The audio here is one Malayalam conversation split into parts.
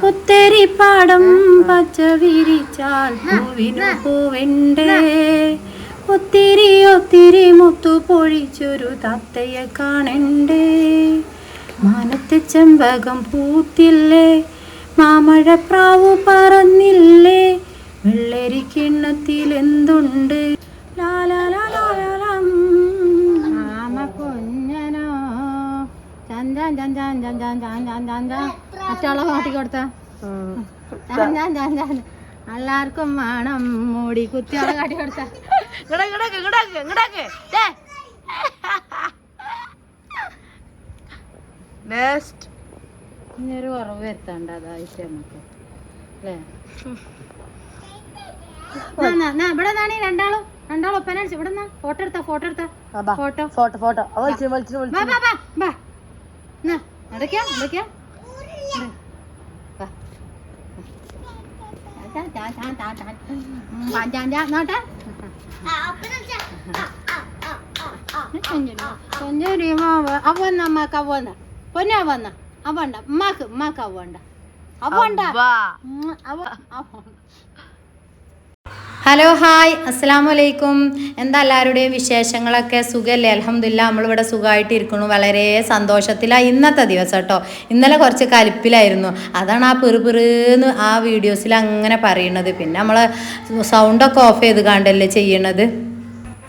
ഒത്തിരി പാടം പച്ച വിരിച്ചാൽ പൂവിനു പൂവെണ്ടേ, ഒത്തിരി ഒത്തിരി മുത്തു പൊഴിച്ചൊരു തത്തയെ കാണണ്ടേ. മാനത്തെ ചെമ്പകം പൂത്തില്ലേ, മാമഴപ്രാവു പറന്നില്ലേ, വെള്ളരി കിണ്ണത്തിൽ എന്തുണ്ട് കുഞ്ഞനോ ചന്താൻ ചന്താൻ ചന്താൻ ചാൻ ചാൻ ചാൻ മറ്റുള്ള കാട്ടി കൊടുത്ത എല്ലാവർക്കും വേണം മൂടി കുത്തിയോളെ കാട്ടി കൊടുത്ത ഇനിയൊരു കുറവ് വരുത്തണ്ട അതായിട്ട് നമുക്ക് അല്ലേ. ഇവിടെ നിന്നാണ് രണ്ടാളും ഒപ്പന ഇവിടെ ഫോട്ടോ എടുത്താ അവന്ന അമ്മക്ക് അവന്ന പൊന്ന അവന്ന അവണ്ട ഉമ്മാക്ക് അവണ്ട അവണ്ട ഹലോ ഹായ് അസ്സലാമു അലൈക്കും. എന്താ എല്ലാവരുടെയും വിശേഷങ്ങളൊക്കെ? സുഖമല്ലേ? അൽഹംദുലില്ലാ നമ്മളിവിടെ സുഖമായിട്ട് ഇരിക്കുന്നു. വളരെ സന്തോഷത്തിലാണ് ഇന്നത്തെ ദിവസം കേട്ടോ. ഇന്നലെ കുറച്ച് കലിപ്പിലായിരുന്നു, അതാണ് ആ പിറുപിറുന്ന് ആ വീഡിയോസിൽ അങ്ങനെ പറയണത്. പിന്നെ നമ്മൾ സൗണ്ടൊക്കെ ഓഫ് ചെയ്ത് കണ്ടല്ലേ ചെയ്യണത്.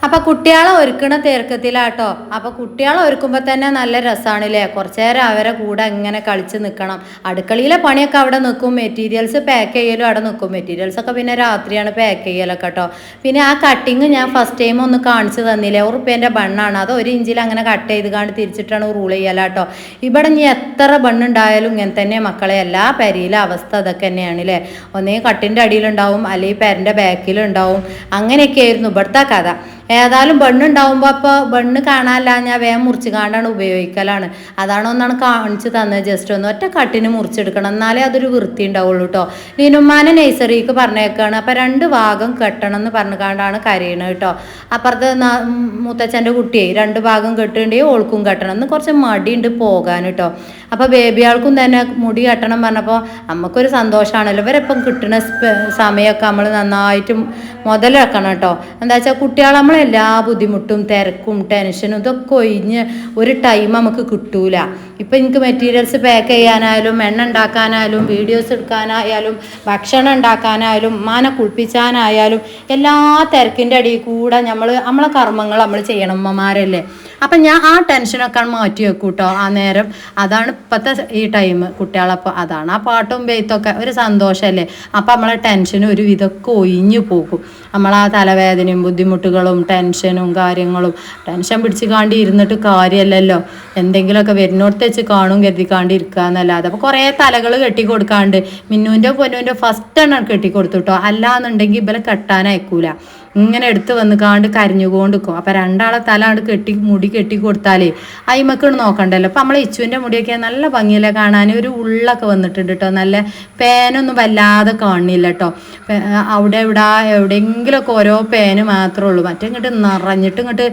അപ്പം കുട്ടികളെ ഒരുക്കണ തിരക്കത്തിലാട്ടോ. അപ്പം കുട്ടികളെ ഒരുക്കുമ്പോൾ തന്നെ നല്ല രസമാണല്ലേ. കുറച്ച് നേരം അവരെ കൂടെ ഇങ്ങനെ കളിച്ച് നിൽക്കണം. അടുക്കളയിലെ പണിയൊക്കെ അവിടെ നിൽക്കും, മെറ്റീരിയൽസ് പാക്ക് ചെയ്യലും അവിടെ നിൽക്കും. മെറ്റീരിയൽസൊക്കെ പിന്നെ രാത്രിയാണ് പാക്ക് ചെയ്യലൊക്കെ കേട്ടോ. പിന്നെ ആ കട്ടിങ് ഞാൻ ഫസ്റ്റ് ടൈം ഒന്ന് കാണിച്ച് തന്നില്ലേ, ഉറുപ്പ്യൻ്റെ ബണ്ണാണ് അത്. 1 ഇഞ്ചിൽ അങ്ങനെ കട്ട് ചെയ്ത് കാണ്ട് തിരിച്ചിട്ടാണ് റൂൾ ചെയ്യലാട്ടോ. ഇവിടെ ഇനി എത്ര ബണ്ണുണ്ടായാലും ഇങ്ങനെ തന്നെ മക്കളെ, എല്ലാ പെരയിലെ അവസ്ഥ അതൊക്കെ തന്നെയാണ് അല്ലേ. ഒന്നേ കട്ടിൻ്റെ അടിയിലുണ്ടാവും, അല്ലെങ്കിൽ പെരൻ്റെ ബാക്കിലുണ്ടാവും. അങ്ങനെയൊക്കെ ആയിരുന്നു ഇവിടുത്തെ കഥ. ഏതായാലും ബണ്ണുണ്ടാവുമ്പോൾ അപ്പോൾ ബണ്ണ് കാണാനല്ല, ഞാൻ വേഗം മുറിച്ച് കാണ്ടാണ് ഉപയോഗിക്കലാണ്. അതാണ് ഒന്നാണ് കാണിച്ച് തന്നത്. ജസ്റ്റ് ഒന്ന് ഒറ്റ കട്ടിന് മുറിച്ചെടുക്കണം, എന്നാലേ അതൊരു വൃത്തി ഉണ്ടാവുള്ളൂ കേട്ടോ. ലിനുമാനെ നഴ്സറിക്ക് പറഞ്ഞേക്കാണ്. അപ്പം 2 ഭാഗം കെട്ടണം എന്ന് പറഞ്ഞു കാണ്ടാണ് കരയണത് കേട്ടോ. അപ്പുറത്ത് മൂത്തച്ഛൻ്റെ കുട്ടിയെ 2 ഭാഗം കെട്ടുണ്ടെങ്കിൽ ഓൾക്കും കെട്ടണം എന്ന് കുറച്ച് മടിയുണ്ട് പോകാൻ കേട്ടോ. അപ്പോൾ ബേബി ആൾക്കും തന്നെ മുടി കെട്ടണം പറഞ്ഞപ്പോൾ നമുക്കൊരു സന്തോഷമാണല്ലോ. ഇവരെപ്പം കിട്ടുന്ന സമയമൊക്കെ നമ്മൾ നന്നായിട്ട് മുതലാക്കണം കേട്ടോ. എന്താ വെച്ചാൽ കുട്ടികൾ നമ്മളെല്ലാ ബുദ്ധിമുട്ടും തിരക്കും ടെൻഷനും ഇതൊക്കെ ഒഴിഞ്ഞ് ഒരു ടൈം നമുക്ക് കിട്ടൂല. ഇപ്പം എനിക്ക് മെറ്റീരിയൽസ് പാക്ക് ചെയ്യാനായാലും, എണ്ണ ഉണ്ടാക്കാനായാലും, വീഡിയോസ് എടുക്കാനായാലും, ഭക്ഷണം ഉണ്ടാക്കാനായാലും, ഉമ്മാനെ കുളിപ്പിച്ചാനായാലും എല്ലാ തിരക്കിൻ്റെ അടിയിൽ കൂടെ നമ്മളെ കർമ്മങ്ങൾ നമ്മൾ ചെയ്യണം, അമ്മമാരല്ലേ. അപ്പം ഞാൻ ആ ടെൻഷനൊക്കെ മാറ്റി വെക്കും കേട്ടോ ആ നേരം. അതാണ് ഇപ്പോഴത്തെ ഈ ടൈം കുട്ടികളപ്പോൾ. അതാണ് ആ പാട്ടും പെയ്ത്തൊക്കെ ഒരു സന്തോഷമല്ലേ. അപ്പം നമ്മളെ ടെൻഷനും ഒരു വിധമൊക്കെ ഒഴിഞ്ഞു പോകും. നമ്മളാ തലവേദനയും ബുദ്ധിമുട്ടുകളും ടെൻഷനും കാര്യങ്ങളും ടെൻഷൻ പിടിച്ച് കാണ്ടി ഇരുന്നിട്ട് കാര്യമല്ലല്ലോ. എന്തെങ്കിലുമൊക്കെ വരുന്നോടത്ത് വെച്ച് കാണും കരുതിക്കാണ്ട് ഇരിക്കുക എന്നല്ലാതെ. അപ്പോൾ കുറേ തലകൾ കെട്ടി കൊടുക്കാണ്ട് മിന്നുവിൻ്റെ പൊന്നുവിൻ്റെ ഫസ്റ്റ് എണ്ണം കെട്ടി കൊടുത്തു കേട്ടോ. അല്ലാന്നുണ്ടെങ്കിൽ ഇവരെ കെട്ടാനയക്കൂല, ഇങ്ങനെ എടുത്ത് വന്ന് കാണ്ട് കരഞ്ഞുകൊണ്ടിരിക്കും. അപ്പം 2 തല കണ്ട് മുടി കെട്ടി കൊടുത്താലേ അയിമക്ക് നോക്കണ്ടല്ലോ. അപ്പം നമ്മളെ ഇച്ചുവിൻ്റെ മുടിയൊക്കെ നല്ല ഭംഗിയില്ല കാണാൻ. ഒരു ഉള്ളൊക്കെ വന്നിട്ടുണ്ട് കേട്ടോ. നല്ല പേനൊന്നും വല്ലാതെ കാണില്ല കേട്ടോ. അവിടെ എവിടെയെങ്കിലുമൊക്കെ ഓരോ പേന് മാത്രമേ ഉള്ളൂ. മറ്റേ ഇങ്ങോട്ട് നിറഞ്ഞിട്ട് ഇങ്ങോട്ട്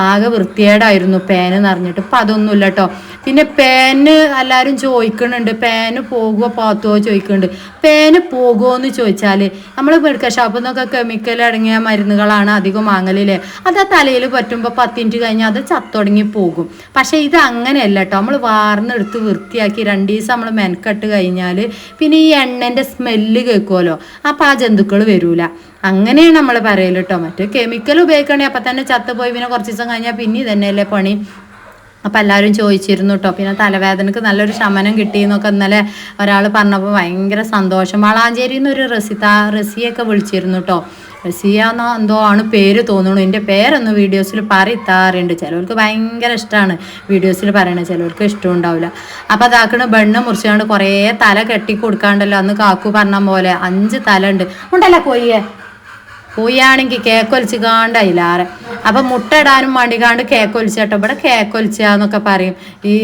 ആകെ വൃത്തികേടായിരുന്നു പേന് നിറഞ്ഞിട്ട്. ഇപ്പം അതൊന്നുമില്ല കേട്ടോ. പിന്നെ പേന് എല്ലാവരും ചോദിക്കുന്നുണ്ട്, പേന് പോകുമോ പാത്തുമോ ചോദിക്കുന്നുണ്ട്. പേന് പോകുമോ എന്ന് ചോദിച്ചാൽ നമ്മൾ മെഡിക്കൽ ഷോപ്പിൽ നിന്നൊക്കെ കെമിക്കൽ അടങ്ങിയ മരുന്നുകളാണ് അധികം വാങ്ങലില്ലേ. അത് ആ തലയിൽ പറ്റുമ്പോൾ 10 മിനിറ്റ് കഴിഞ്ഞാൽ അത് ചത്തൊടങ്ങി പോകും. പക്ഷേ ഇത് അങ്ങനെയല്ല കേട്ടോ. നമ്മൾ വാർന്നെടുത്ത് വൃത്തിയാക്കി 2 ദിവസം നമ്മൾ മെനക്കെട്ട് കഴിഞ്ഞാൽ പിന്നെ ഈ എണ്ണൻ്റെ സ്മെല്ല് കേൾക്കുമല്ലോ, അപ്പോൾ ആ ജന്തുക്കൾ വരൂല. അങ്ങനെയാണ് നമ്മൾ പറയൽ കേട്ടോ. മറ്റേ കെമിക്കൽ ഉപയോഗിക്കണേ അപ്പം തന്നെ ചത്തുപോയി പിന്നെ കുറച്ച് ദിവസം കഴിഞ്ഞാൽ പിന്നെ ഇതന്നെയല്ലേ പണി. അപ്പം എല്ലാവരും ചോദിച്ചിരുന്നു കേട്ടോ. പിന്നെ തലവേദനക്ക് നല്ലൊരു ശമനം കിട്ടിയെന്നൊക്കെ ഇന്നലെ ഒരാൾ പറഞ്ഞപ്പോൾ ഭയങ്കര സന്തോഷം. വളാഞ്ചേരിയിൽ നിന്ന് ഒരു റസിയൊക്കെ വിളിച്ചിരുന്നു കേട്ടോ. റസിയാന്നോ എന്തോ ആണ് പേര് തോന്നുന്നു. എൻ്റെ പേരൊന്നും വീഡിയോസിൽ പറയത്താറുണ്ട്. ചിലവർക്ക് ഭയങ്കര ഇഷ്ടമാണ് വീഡിയോസിൽ പറയണത്, ചിലവർക്ക് ഇഷ്ടം ഉണ്ടാവില്ല. അപ്പോൾ അതാക്കണ ബണ്ണ് മുറിച്ചുകൊണ്ട് കുറേ തല കെട്ടി കൊടുക്കാണ്ടല്ലോ. അന്ന് കാക്കു പറഞ്ഞ പോലെ 5 തല ഉണ്ട് ഉണ്ടല്ലോ. കോഴിയെ കോഴിയാണെങ്കിൽ കേക്കൊലിച്ച് കാണ്ട് അതിലാറെ. അപ്പം മുട്ട ഇടാനും വേണ്ടിക്കാണ്ട് കേക്കൊലിച്ച് കേട്ടോ. ഇവിടെ കേക്കൊലിച്ചാന്നൊക്കെ പറയും ഈ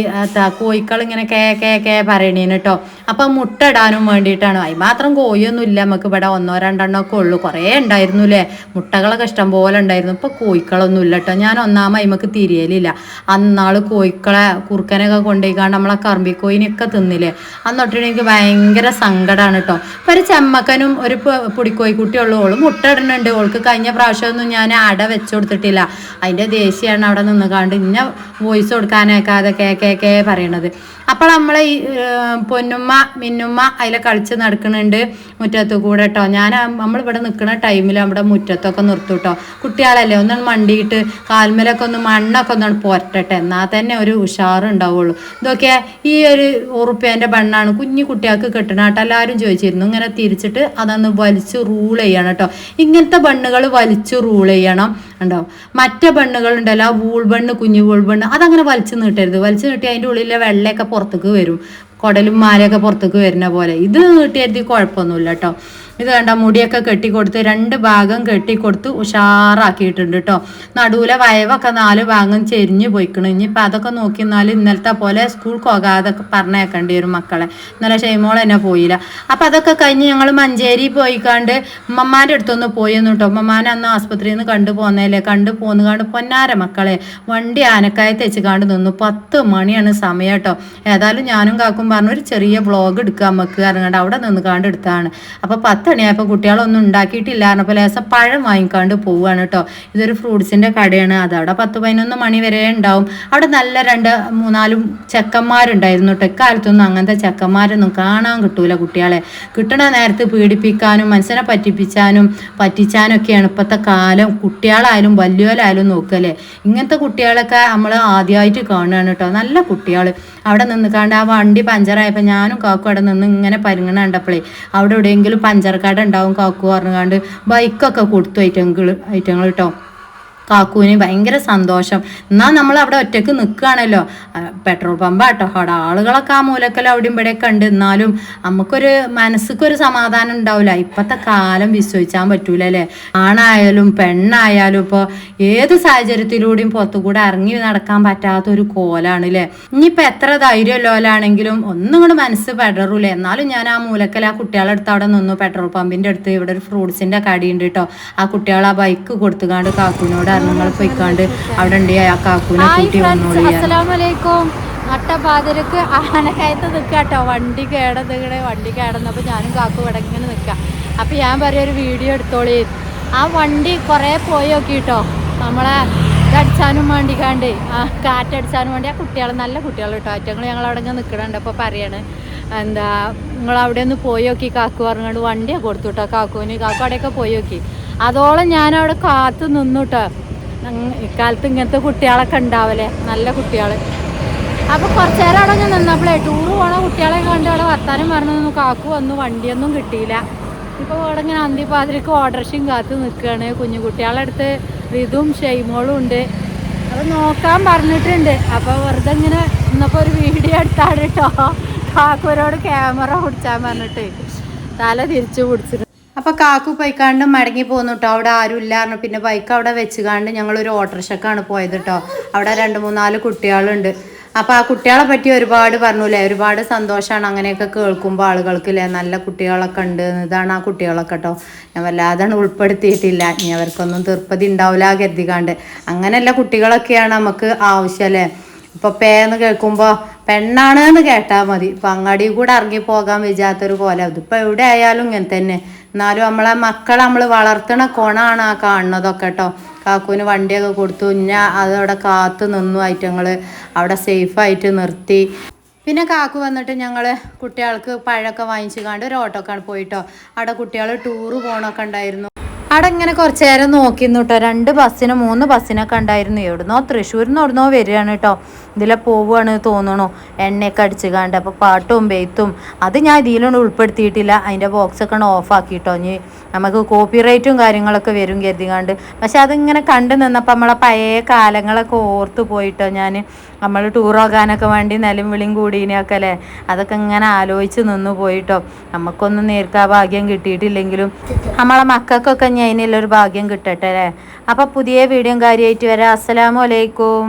കോഴിക്കളിങ്ങനെ കേ പറയണേന് കേട്ടോ. അപ്പം മുട്ട ഇടാനും വേണ്ടിയിട്ടാണ്. അതിന് മാത്രം കോഴിയൊന്നും ഇല്ല നമുക്ക് ഇവിടെ, 1-2 ഒക്കെ ഉള്ളൂ. കുറേ ഉണ്ടായിരുന്നു അല്ലേ, മുട്ടകളൊക്കെ ഇഷ്ടം പോലെ ഉണ്ടായിരുന്നു. ഇപ്പം കോഴിക്കളൊന്നും ഇല്ല കേട്ടോ. ഞാൻ ഒന്നാമത് അതിമക്ക് തിരിയലില്ല. അന്നാൾ കോഴിക്കളെ കുറുക്കനൊക്കെ കൊണ്ടുപോയിക്കാണ്ട് നമ്മളെ കറമ്പിക്കോയിനൊക്കെ തിന്നില്ലേ, അന്നൊട്ടിട്ട് എനിക്ക് ഭയങ്കര സങ്കടമാണ് കേട്ടോ. ഇപ്പം ഒരു ചെമ്മക്കനും ഒരു പൊടിക്കോയിക്കുട്ടിയുള്ളൂ. ഓള് മുട്ട ഇടുന്നുണ്ട്. ഓൾക്ക് കഴിഞ്ഞ പ്രാവശ്യമൊന്നും ഞാൻ അട വെച്ചു കൊടുത്തിട്ടില്ല. അതിൻ്റെ ദേഷ്യമാണ് അവിടെ നിന്ന് കാണ്ട് ഇന്ന വോയിസ് കൊടുക്കാനേക്കാതെ കേ പറയണത്. അപ്പോൾ നമ്മളെ ഈ പൊന്നുമ്മ മിന്നുമ്മ അതിലെ കളിച്ച് നടക്കുന്നുണ്ട് മുറ്റത്ത് കൂടെ കേട്ടോ. നമ്മളിവിടെ നിൽക്കുന്ന ടൈമിൽ നമ്മുടെ മുറ്റത്തൊക്കെ നിർത്തും കേട്ടോ. കുട്ടികളല്ലേ, ഒന്നും മണ്ടിയിട്ട് കാൽമേലൊക്കെ ഒന്ന് മണ്ണൊക്കെ ഒന്നാണ് പുരട്ടെ, എന്നാൽ തന്നെ ഒരു ഉഷാറുണ്ടാവുള്ളൂ. ഇതൊക്കെ ഈ ഒരു ഉറുപ്പ്യേൻ്റെ ബണ്ണാണ് കുഞ്ഞു കുട്ടികൾക്ക് കിട്ടണം കേട്ടോ. എല്ലാവരും ചോദിച്ചിരുന്നു. ഇങ്ങനെ തിരിച്ചിട്ട് അതൊന്ന് വലിച്ച് റൂൾ ചെയ്യണം കേട്ടോ. ഇങ്ങനത്തെ ബണ്ണുകൾ വലിച്ച് റൂൾ ചെയ്യണം ഉണ്ടാവും. മറ്റേ ബണ്ണുകളുണ്ടല്ലോ, വൂൾ ബണ്ണ്, കുഞ്ഞു വൂൾ ബണ്ണ്, അതങ്ങനെ വലിച്ചു നീട്ടരുത്. വലിച്ചു നീട്ടി അതിൻ്റെ ഉള്ളിലെ വെള്ളയൊക്കെ പുറത്തേക്ക് വരും, കുടലും മാലയൊക്കെ പുറത്തേക്ക് വരുന്ന പോലെ. ഇത് നീട്ടിയരുതി കുഴപ്പമൊന്നുമില്ല കേട്ടോ. ഇത് കണ്ട മുടിയൊക്കെ കെട്ടിക്കൊടുത്ത് 2 ഭാഗം കെട്ടിക്കൊടുത്ത് ഉഷാറാക്കിയിട്ടുണ്ട് കേട്ടോ. നടുവിലെ വയവൊക്കെ 4 ഭാഗം ചെരിഞ്ഞ് പോയിക്കണം. ഇനിയിപ്പോൾ അതൊക്കെ നോക്കിയെന്നാൽ ഇന്നലത്തെ പോലെ സ്കൂൾ പോകാതെ പറഞ്ഞേക്കേണ്ടി വരും മക്കളെ. ഇന്നലെ ഷെയ്മോൾ തന്നെ പോയില്ല. അപ്പം അതൊക്കെ കഴിഞ്ഞ് ഞങ്ങൾ മഞ്ചേരി പോയിക്കാണ്ട് ഉമ്മമാൻ്റെ അടുത്തൊന്ന് പോയെന്ന് കേട്ടോ. ഉമ്മമാനെ അന്ന് ആസ്പത്രിയിൽ നിന്ന് കണ്ടു പോന്നേലേ, കണ്ടു പോന്നുകാണ്ട് പൊന്നാര മക്കളെ വണ്ടി ആനക്കായ തെച്ചുകാണ്ട് നിന്നു. 10 മണിയാണ് സമയം കേട്ടോ. ഏതായാലും ഞാനും കാക്കും പറഞ്ഞു ഒരു ചെറിയ വ്ളോഗ് എടുക്കുക നമുക്ക് ഇറങ്ങാണ്ട് അവിടെ നിന്ന് കാണ്ട് എടുത്താണ്. അപ്പോൾ 10 മണിയായപ്പോൾ കുട്ടികളൊന്നും ഉണ്ടാക്കിയിട്ടില്ല. അപ്പോൾ ലേസം പഴം വാങ്ങിക്കാണ്ട് പോവുകയാണ് കേട്ടോ. ഇതൊരു ഫ്രൂട്ട്സിൻ്റെ കടയാണ്. അതവിടെ 10-11 മണി വരെ ഉണ്ടാവും. അവിടെ നല്ല 2-3-4 ചെക്കന്മാരുണ്ടായിരുന്നു കേട്ടോ. ഇക്കാലത്തൊന്നും അങ്ങനത്തെ ചെക്കന്മാരൊന്നും കാണാൻ കിട്ടൂല. കുട്ടികളെ കിട്ടണ നേരത്ത് പീഡിപ്പിക്കാനും മനസ്സിനെ പറ്റിച്ചാനും ഒക്കെയാണ് ഇപ്പോഴത്തെ കാലം. കുട്ടികളായാലും വലിയവരായാലും നോക്കല്ലേ. ഇങ്ങനത്തെ കുട്ടികളൊക്കെ നമ്മൾ ആദ്യമായിട്ട് കാണുകയാണ് കേട്ടോ. നല്ല കുട്ടികൾ അവിടെ നിന്നിക്കാണ്ട് ആ വണ്ടി പഞ്ചറായപ്പോൾ ഞാനും കാക്കും അവിടെ നിന്ന് ഇങ്ങനെ പരിങ്ങണ കണ്ടപ്പോഴേ അവിടെ എവിടെയെങ്കിലും പഞ്ചർ കട ഉണ്ടാവും കാക്കു പറഞ്ഞുകൊണ്ട് ബൈക്കൊക്കെ കൊടുത്തു ഐറ്റങ്ങൾ കേട്ടോ. കാക്കൂന് ഭയങ്കര സന്തോഷം. എന്നാൽ നമ്മൾ അവിടെ ഒറ്റയ്ക്ക് നിൽക്കുകയാണല്ലോ, പെട്രോൾ പമ്പാട്ടോ. അവിടെ ആളുകളൊക്കെ ആ മൂലക്കൽ അവിടെയും ഇവിടെയൊക്കെ ഉണ്ട്. എന്നാലും നമുക്കൊരു മനസ്സിക്കൊരു സമാധാനം ഉണ്ടാവില്ല. ഇപ്പോഴത്തെ കാലം വിശ്വസിക്കാൻ പറ്റൂല അല്ലേ. ആണായാലും പെണ്ണായാലും ഇപ്പോൾ ഏത് സാഹചര്യത്തിലൂടെയും പുറത്തുകൂടെ ഇറങ്ങി നടക്കാൻ പറ്റാത്തൊരു കോലാണ് അല്ലേ. ഇനിയിപ്പോൾ എത്ര ധൈര്യമുള്ളവരാണെങ്കിലും ഒന്നും കൂടെ മനസ്സ് പെടറൂലേ. എന്നാലും ഞാൻ ആ മൂലക്കൽ ആ കുട്ടികളെ അടുത്ത് അവിടെ നിന്നു. പെട്രോൾ പമ്പിൻ്റെ അടുത്ത് ഇവിടെ ഒരു ഫ്രൂട്ട്സിൻ്റെ കടയുണ്ട് കേട്ടോ. ആ കുട്ടികൾ ആ ബൈക്ക് കൊടുത്തുകാണ്ട് കാക്കൂനോട് നിങ്ങൾ പോയിക്കാണ്ട് അവിടെ ഉണ്ട് ആ കാക്കൂനെ കൂട്ടി വന്നോളൂ. അസ്സലാമലൈക്കും. നട്ടപാതിരക്ക് ആനക്കയത്ത് നിൽക്കുക കേട്ടോ. വണ്ടി കേടന്നപ്പോൾ ഞാനും കാക്കും ഇവിടെ ഇങ്ങനെ നിൽക്കുക. അപ്പം ഞാൻ പറയാം ഒരു വീഡിയോ എടുത്തോളി. ആ വണ്ടി കുറേ പോയി നോക്കി കേട്ടോ. നമ്മളെ അടിച്ചാനും വേണ്ടിക്കാണ്ട് കാറ്റടിച്ചാനും വേണ്ടി ആ കുട്ടികൾ നല്ല കുട്ടികൾ കേട്ടോ. അറ്റങ്ങൾ ഞങ്ങൾ അവിടെ ഇങ്ങനെ നിൽക്കണുണ്ട്. അപ്പോൾ പറയാണ് നിങ്ങൾ അവിടെ ഒന്ന് പോയി നോക്കി കാക്കു പറഞ്ഞുകൊണ്ട് വണ്ടിയാണ് കൊടുത്തു കേട്ടോ കാക്കുവിന്. കാക്കു അവിടെയൊക്കെ പോയി നോക്കി. അതോളം ഞാനവിടെ കാത്തു നിന്നു കേട്ടോ. ഇക്കാലത്ത് ഇങ്ങനത്തെ കുട്ടികളൊക്കെ ഉണ്ടാവല്ലേ, നല്ല കുട്ടികൾ. അപ്പോൾ കുറച്ച് നേരം അവിടെ ഞാൻ നിന്നപ്പോഴേ ടൂറ് പോണ കുട്ടികളെ കണ്ട് അവിടെ വർത്താനം പറഞ്ഞു. കാക്കു വന്നു, വണ്ടിയൊന്നും കിട്ടിയില്ല. ഇപ്പോൾ ഇവിടെ ഇങ്ങനെ അന്തിപ്പാതിരിക്ക് ഓട്ടോറിക്ഷയും കാത്ത് നിൽക്കുകയാണ്. കുഞ്ഞു കുട്ടികളുടെ അടുത്ത് റിതും ഷെയ്മോളും ഉണ്ട്. അപ്പോൾ നോക്കാൻ പറഞ്ഞിട്ടുണ്ട്. അപ്പോൾ വെറുതെ ഇങ്ങനെ ഇന്നപ്പോൾ ഒരു വീഡിയോ എടുത്താണ് കേട്ടോ. കാക്കുവരോട് ക്യാമറ പിടിച്ചാൻ പറഞ്ഞിട്ട് തല തിരിച്ചു പിടിച്ചിട്ട്. അപ്പോൾ കാക്കു പോയിക്കാണ്ട് മടങ്ങി പോന്നു കേട്ടോ. അവിടെ ആരും ഇല്ലായിരുന്നു. പിന്നെ ബൈക്ക് അവിടെ വെച്ചുകാണ്ട് ഞങ്ങളൊരു ഓട്ടോറിക്ഷക്കാണ് പോയത് കേട്ടോ. അവിടെ 2-3-4 കുട്ടികളുണ്ട്. അപ്പോൾ ആ കുട്ടികളെ പറ്റി ഒരുപാട് പറഞ്ഞൂലേ. ഒരുപാട് സന്തോഷമാണ് അങ്ങനെയൊക്കെ കേൾക്കുമ്പോൾ ആളുകൾക്ക് അല്ലേ. നല്ല കുട്ടികളൊക്കെ ഉണ്ട്. ഇതാണ് ആ കുട്ടികളൊക്കെ കേട്ടോ. ഞാൻ വല്ലാതാണ് ഉൾപ്പെടുത്തിയിട്ടില്ല. ഇനി അവർക്കൊന്നും തീർപ്പതി ഉണ്ടാവില്ല കരുതിക്കാണ്ട്. അങ്ങനെയുള്ള കുട്ടികളൊക്കെയാണ് നമുക്ക് ആവശ്യം അല്ലേ. ഇപ്പോൾ പേന്ന് കേൾക്കുമ്പോൾ പെണ്ണാണ് എന്ന് കേട്ടാൽ മതി. ഇപ്പം അങ്ങാടി കൂടെ ഇറങ്ങി പോകാൻ വിചാത്തൊരു കോലം. ഇതിപ്പോൾ എവിടെ ആയാലും ഇങ്ങനെ തന്നെ. എന്നാലും നമ്മളെ മക്കളെ നമ്മൾ വളർത്തണ കോണാണ് ആ കാണുന്നതൊക്കെ കേട്ടോ. കാക്കുവിന് വണ്ടിയൊക്കെ കൊടുത്തു. അതവിടെ കാത്തു നിന്നു. ഐറ്റങ്ങൾ അവിടെ സേഫായിട്ട് നിർത്തി. പിന്നെ കാക്കു വന്നിട്ട് ഞങ്ങൾ കുട്ടികൾക്ക് പഴമൊക്കെ വാങ്ങിച്ചു കാണ്ട് ഒരു ഓട്ടോക്കാണ് പോയിട്ടോ. അവിടെ കുട്ടികൾ ടൂറ് പോകണമൊക്കെ ഉണ്ടായിരുന്നു. അവിടെ ഇങ്ങനെ കുറച്ച് നേരം നോക്കിയിരുന്നു കേട്ടോ. 2 ബസ്സിന് 3 ബസ്സിനൊക്കെ ഉണ്ടായിരുന്നു. എവിടുന്നോ തൃശ്ശൂരിൽ നിന്ന് എവിടുന്നോ വരികയാണ് കേട്ടോ. ഇതിലെ പോവുകയാണ് തോന്നണു എണ്ണയൊക്കെ അടിച്ച് കാണ്ട്. അപ്പോൾ പാട്ടും ബെയ്ത്തും അത് ഞാൻ ഇതിലൊന്നും ഉൾപ്പെടുത്തിയിട്ടില്ല. അതിൻ്റെ ബോക്സൊക്കെ ഓഫാക്കിയിട്ടോ. ഇനി നമുക്ക് കോപ്പിറൈറ്റും കാര്യങ്ങളൊക്കെ വരും കരുതികാണ്ട്. പക്ഷെ അതിങ്ങനെ കണ്ടു നിന്നപ്പോൾ നമ്മളെ പഴയ കാലങ്ങളൊക്കെ ഓർത്ത് പോയിട്ടോ. ഞാൻ നമ്മൾ ടൂർ പോകാനൊക്കെ വേണ്ടി നിലം വിളിയും കൂടീനൊക്കെ അല്ലേ, അതൊക്കെ ഇങ്ങനെ ആലോചിച്ച് നിന്ന് പോയിട്ടോ. നമുക്കൊന്നും നേർക്കാ ഭാഗ്യം കിട്ടിയിട്ടില്ലെങ്കിലും നമ്മളെ മക്കൾക്കൊക്കെ ഞാൻ അതിനുള്ളൊരു ഭാഗ്യം കിട്ടട്ടെ അല്ലേ. അപ്പോൾ പുതിയ വീഡിയോ കാര്യമായിട്ട് വരാം. അസ്സലാമു അലൈക്കും.